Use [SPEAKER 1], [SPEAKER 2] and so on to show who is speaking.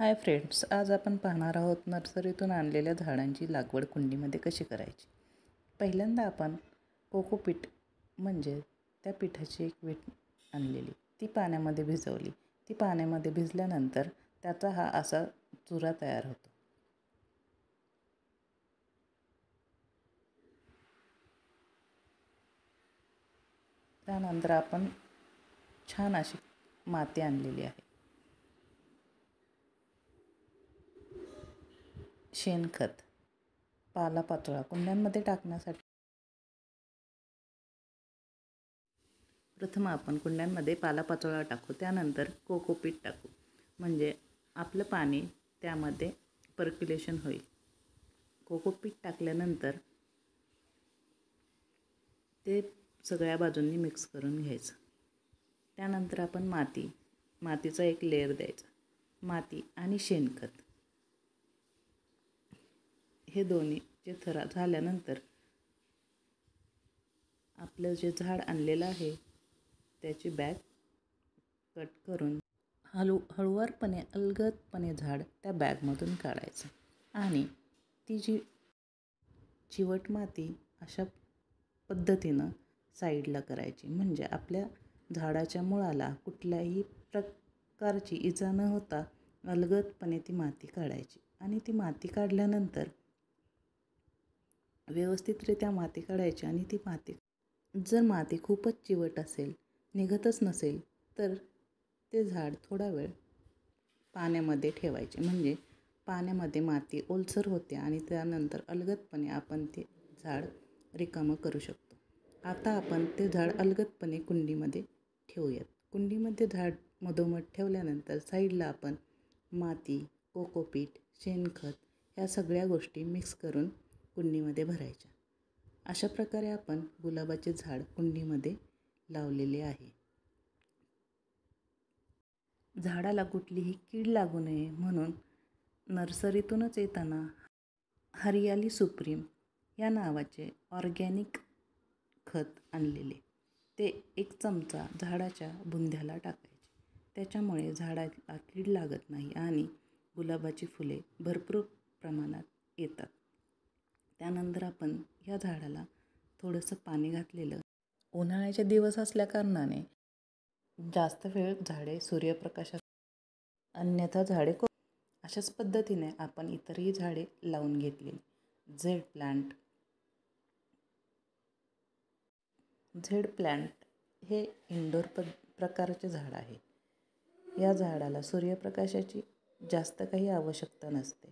[SPEAKER 1] Hi friends, आज आपण पाहणार आहोत नर्सरीतून आणलेल्या झाडांची लागवड कुंडीमध्ये कशी करायची. पहिल्यांदा आपण कोकोपीट म्हणजे त्या पिठाची एक वीट आणलेली, ती पाण्यामध्ये भिजवली. ती पाण्यामध्ये भिजल्यानंतर त्याचा हा असा चुरा तयार होतो. त्यानंतर आपण छान अशी माती आणलेली आहे. शेणखत, पालापाचोळा कुंड्यांमध्ये टाकण्यासाठी प्रथम आपण कुंड्यांमध्ये पालापाचोळा टाकू, त्यानंतर कोकोपीट टाकू, म्हणजे आपलं पाणी त्यामध्ये पर्क्युलेशन होईल. कोकोपीट टाकल्यानंतर ते सगळ्या बाजूंनी मिक्स करून घ्यायचं. त्यानंतर आपण मातीचा एक लेयर द्यायचा. माती आणि शेणखत हे दोन्हीचे थर झाल्यानंतर आपलं जे झाड आणलेलं आहे त्याची बॅग कट करून हळूवारपणे अलगदपणे झाड त्या बॅगमधून काढायचं आणि ती जी चिवट माती अशा पद्धतीनं साईडला करायची, म्हणजे आपल्या झाडाच्या मुळाला कुठल्याही प्रकारची इजा न होता अलगदपणे ती माती काढायची. आणि ती माती काढल्यानंतर व्यवस्थितरित्या माती काढायची. आणि ती माती जर माती खूपच चिवट असेल, निघतच नसेल, तर ते झाड थोडा वेळ पाण्यामध्ये ठेवायचे, म्हणजे पाण्यामध्ये माती ओलसर होते आणि त्यानंतर अलगदपणे आपण ते झाड रिकामं करू शकतो. आता आपण ते झाड अलगदपणे कुंडीमध्ये ठेवूयात. कुंडीमध्ये झाड मधोमध ठेवल्यानंतर साईडला आपण माती, कोकोपीट, शेणखत ह्या सगळ्या गोष्टी मिक्स करून कुंडीमध्ये भरायच्या. अशा प्रकारे आपण गुलाबाचे झाड कुंडीमध्ये लावलेले आहे. झाडाला कुठलीही कीड लागू नये म्हणून नर्सरीतूनच येताना हरियाली सुप्रीम या नावाचे ऑर्गॅनिक खत आणलेले, ते 1 चमचा झाडाच्या बुंध्याला टाकायचे. त्याच्यामुळे झाडाला कीड लागत नाही आणि गुलाबाची फुले भरपूर प्रमाणात येतात. त्यानंतर आपण या झाडाला थोडंसं पाणी घातलेलं. उन्हाळ्याचे दिवस असल्याकारणाने जास्त वेळ झाडे सूर्यप्रकाशात, अन्यथा झाडे अशाच पद्धतीने आपण इतरही झाडे लावून घेतली. झेड प्लांट हे इंडोर प्रकारचे झाड आहे. या झाडाला सूर्यप्रकाशाची जास्त काही आवश्यकता नसते.